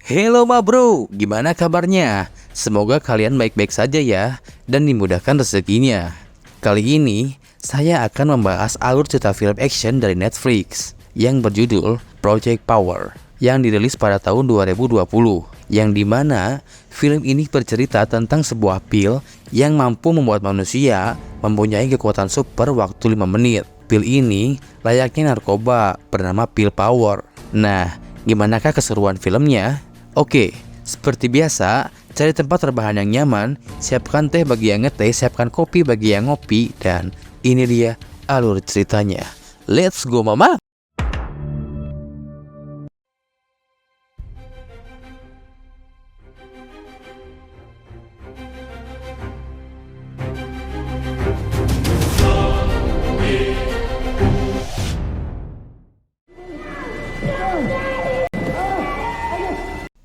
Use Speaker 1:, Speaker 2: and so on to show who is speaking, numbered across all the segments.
Speaker 1: Hello ma bro, gimana kabarnya? Semoga kalian baik-baik saja ya, dan dimudahkan rezekinya. Kali ini, saya akan membahas alur cerita film action dari Netflix yang berjudul Project Power yang dirilis pada tahun 2020, yang dimana film ini bercerita tentang sebuah pil yang mampu membuat manusia mempunyai kekuatan super waktu 5 menit. Pil ini layaknya narkoba bernama Pil Power. Nah, gimanakah keseruan filmnya? Oke, seperti biasa, cari tempat rebahan yang nyaman, siapkan teh bagi yang ngeteh, siapkan kopi bagi yang ngopi, dan ini dia alur ceritanya. Let's go mama!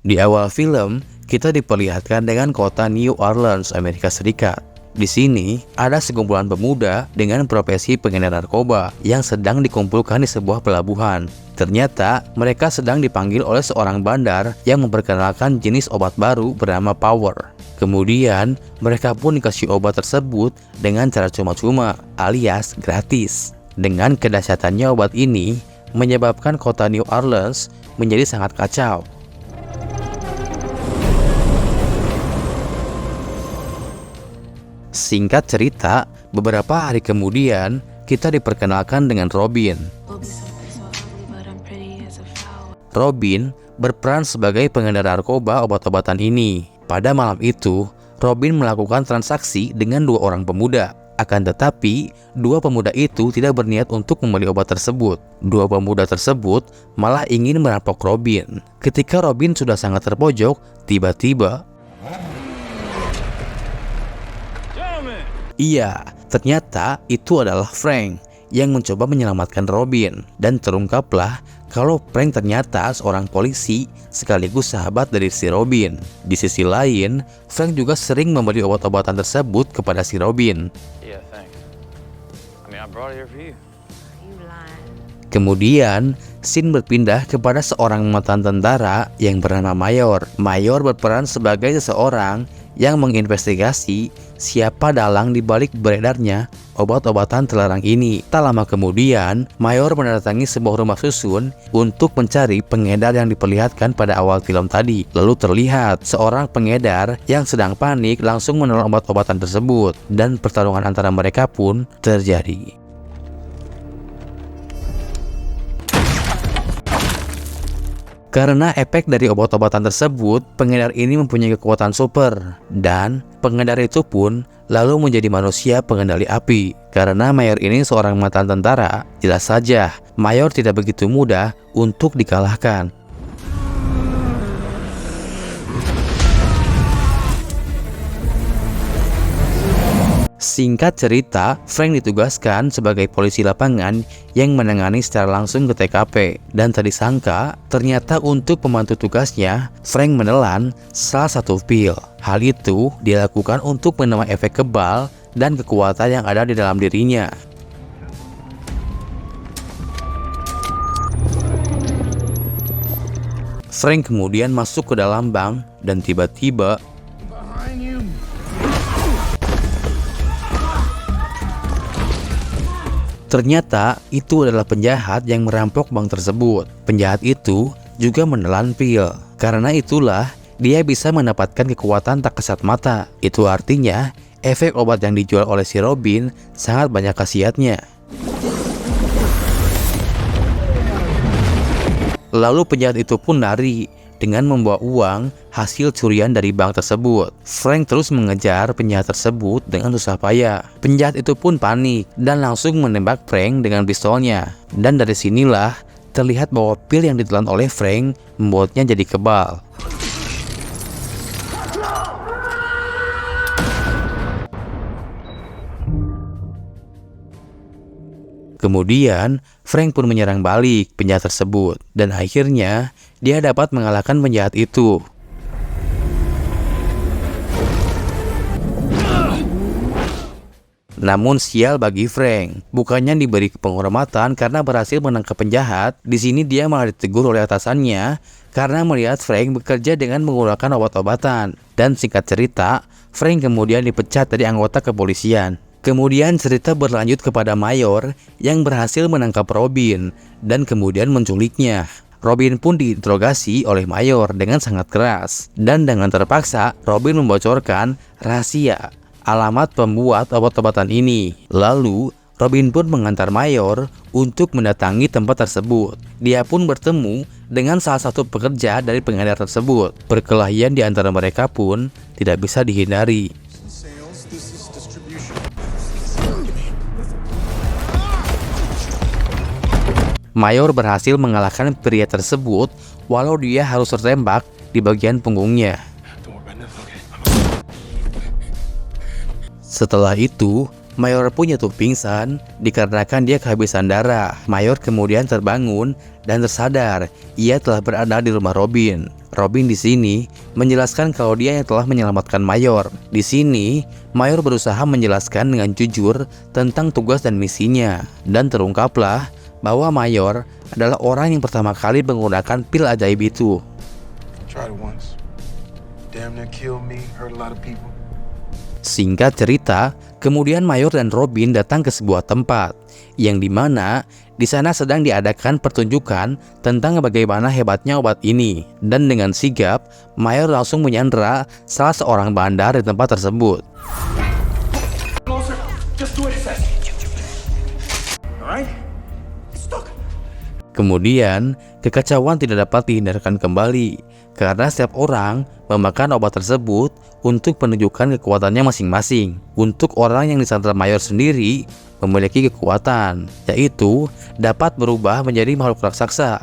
Speaker 1: Di awal film, kita diperlihatkan dengan kota New Orleans, Amerika Serikat. Di sini, ada sekumpulan pemuda dengan profesi pengedar narkoba yang sedang dikumpulkan di sebuah pelabuhan. Ternyata, mereka sedang dipanggil oleh seorang bandar yang memperkenalkan jenis obat baru bernama Power. Kemudian, mereka pun dikasih obat tersebut dengan cara cuma-cuma alias gratis. Dengan kedahsyatannya obat ini, menyebabkan kota New Orleans menjadi sangat kacau. Singkat cerita, beberapa hari kemudian, kita diperkenalkan dengan Robin. Robin berperan sebagai pengedar narkoba obat-obatan ini. Pada malam itu, Robin melakukan transaksi dengan dua orang pemuda. Akan tetapi, dua pemuda itu tidak berniat untuk membeli obat tersebut. Dua pemuda tersebut malah ingin merampok Robin. Ketika Robin sudah sangat terpojok, tiba-tiba ternyata itu adalah Frank yang mencoba menyelamatkan Robin. Dan terungkaplah kalau Frank ternyata seorang polisi sekaligus sahabat dari si Robin. Di sisi lain, Frank juga sering memberi obat-obatan tersebut kepada si Robin. Kemudian, scene berpindah kepada seorang mantan tentara yang bernama Mayor. Mayor berperan sebagai seseorang yang menginvestigasi siapa dalang di balik beredarnya obat-obatan terlarang ini. Tak lama kemudian, Mayor mendatangi sebuah rumah susun untuk mencari pengedar yang diperlihatkan pada awal film tadi. Lalu terlihat seorang pengedar yang sedang panik langsung menolong obat-obatan tersebut, dan pertarungan antara mereka pun terjadi. Karena efek dari obat-obatan tersebut, pengedar ini mempunyai kekuatan super, dan pengedar itu pun lalu menjadi manusia pengendali api. Karena Mayor ini seorang mantan tentara, jelas saja Mayor tidak begitu mudah untuk dikalahkan. Singkat cerita, Frank ditugaskan sebagai polisi lapangan yang menangani secara langsung ke TKP. Dan tak disangka, ternyata untuk membantu tugasnya, Frank menelan salah satu pil. Hal itu dilakukan untuk menambah efek kebal dan kekuatan yang ada di dalam dirinya. Frank kemudian masuk ke dalam bank dan tiba-tiba ternyata itu adalah penjahat yang merampok bank tersebut. Penjahat itu juga menelan pil. Karena itulah dia bisa mendapatkan kekuatan tak kasat mata. Itu artinya efek obat yang dijual oleh si Robin sangat banyak khasiatnya. Lalu penjahat itu pun lari dengan membawa uang hasil curian dari bank tersebut. Frank terus mengejar penjahat tersebut dengan susah payah. Penjahat itu pun panik dan langsung menembak Frank dengan pistolnya. Dan dari sinilah terlihat bahwa pil yang ditelan oleh Frank membuatnya jadi kebal. Kemudian, Frank pun menyerang balik penjahat tersebut, dan akhirnya dia dapat mengalahkan penjahat itu. Namun sial bagi Frank, bukannya diberi penghormatan karena berhasil menangkap penjahat, di sini dia malah ditegur oleh atasannya karena melihat Frank bekerja dengan menggunakan obat-obatan. Dan singkat cerita, Frank kemudian dipecat dari anggota kepolisian. Kemudian cerita berlanjut kepada Mayor yang berhasil menangkap Robin dan kemudian menculiknya. Robin pun diinterogasi oleh Mayor dengan sangat keras. Dan dengan terpaksa, Robin membocorkan rahasia alamat pembuat obat-obatan ini. Lalu, Robin pun mengantar Mayor untuk mendatangi tempat tersebut. Dia pun bertemu dengan salah satu pekerja dari pengedar tersebut. Perkelahian di antara mereka pun tidak bisa dihindari. Mayor berhasil mengalahkan pria tersebut walau dia harus tertembak di bagian punggungnya. Setelah itu, Mayor pun jatuh pingsan dikarenakan dia kehabisan darah. Mayor kemudian terbangun dan tersadar ia telah berada di rumah Robin. Robin di sini menjelaskan kalau dia yang telah menyelamatkan Mayor. Di sini, Mayor berusaha menjelaskan dengan jujur tentang tugas dan misinya. Dan terungkaplah bahwa Mayor adalah orang yang pertama kali menggunakan pil ajaib itu. Singkat cerita, kemudian Mayor dan Robin datang ke sebuah tempat yang dimana di sana sedang diadakan pertunjukan tentang bagaimana hebatnya obat ini. Dan dengan sigap, Mayor langsung menyandera salah seorang bandar di tempat tersebut. Kemudian, kekacauan tidak dapat dihindarkan kembali karena setiap orang memakan obat tersebut untuk menunjukkan kekuatannya masing-masing. Untuk orang yang disandera Mayor sendiri memiliki kekuatan, yaitu dapat berubah menjadi makhluk raksasa.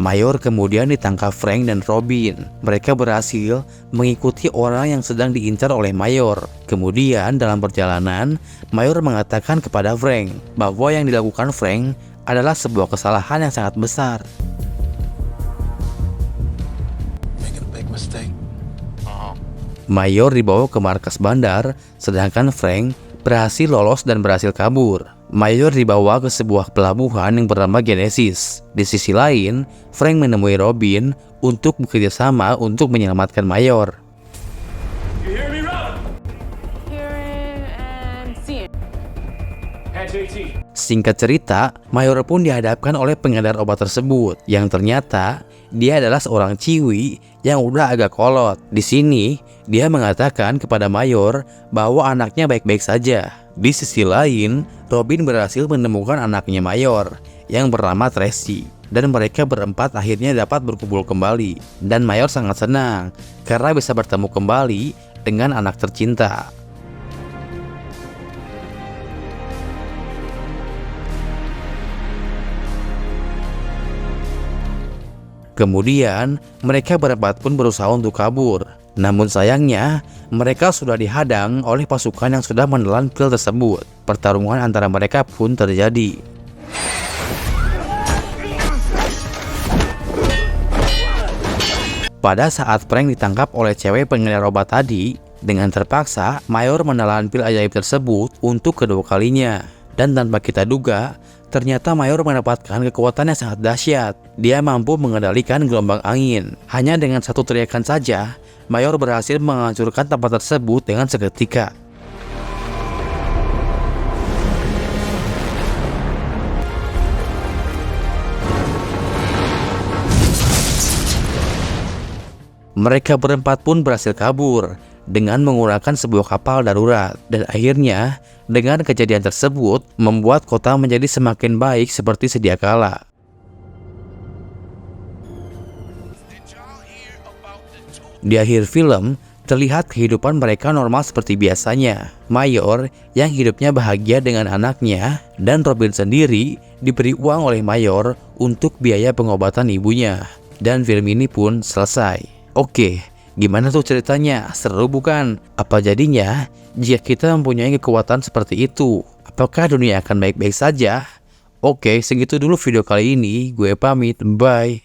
Speaker 1: Mayor kemudian ditangkap Frank dan Robin. Mereka berhasil mengikuti orang yang sedang diincar oleh Mayor. Kemudian dalam perjalanan, Mayor mengatakan kepada Frank bahwa yang dilakukan Frank adalah sebuah kesalahan yang sangat besar. Mayor dibawa ke markas bandar, sedangkan Frank berhasil lolos dan berhasil kabur. Mayor dibawa ke sebuah pelabuhan yang bernama Genesis. Di sisi lain, Frank menemui Robin untuk bekerja sama untuk menyelamatkan Mayor. Singkat cerita, Mayor pun dihadapkan oleh pengedar obat tersebut, yang ternyata dia adalah seorang ciwi yang udah agak kolot. Di sini, dia mengatakan kepada Mayor bahwa anaknya baik-baik saja. Di sisi lain, Robin berhasil menemukan anaknya Mayor yang bernama Tracy. Dan mereka berempat akhirnya dapat berkumpul kembali. Dan Mayor sangat senang karena bisa bertemu kembali dengan anak tercinta. Kemudian, mereka berempat pun berusaha untuk kabur. Namun sayangnya, mereka sudah dihadang oleh pasukan yang sudah menelan pil tersebut. Pertarungan antara mereka pun terjadi. Pada saat Frank ditangkap oleh cewek pengedar obat tadi, dengan terpaksa, Mayor menelan pil ajaib tersebut untuk kedua kalinya. Dan tanpa kita duga, ternyata Mayor mendapatkan kekuatan yang sangat dahsyat. Dia mampu mengendalikan gelombang angin. Hanya dengan satu teriakan saja, Mayor berhasil menghancurkan tempat tersebut dengan seketika. Mereka berempat pun berhasil kabur dengan menggunakan sebuah kapal darurat. Dan akhirnya, dengan kejadian tersebut, membuat kota menjadi semakin baik seperti sedia kala. Di akhir film, terlihat kehidupan mereka normal seperti biasanya. Mayor yang hidupnya bahagia dengan anaknya, dan Robin sendiri diberi uang oleh Mayor untuk biaya pengobatan ibunya. Dan film ini pun selesai. Oke, gimana tuh ceritanya? Seru bukan? Apa jadinya jika kita mempunyai kekuatan seperti itu? Apakah dunia akan baik-baik saja? Oke, segitu dulu video kali ini. Gue pamit, bye.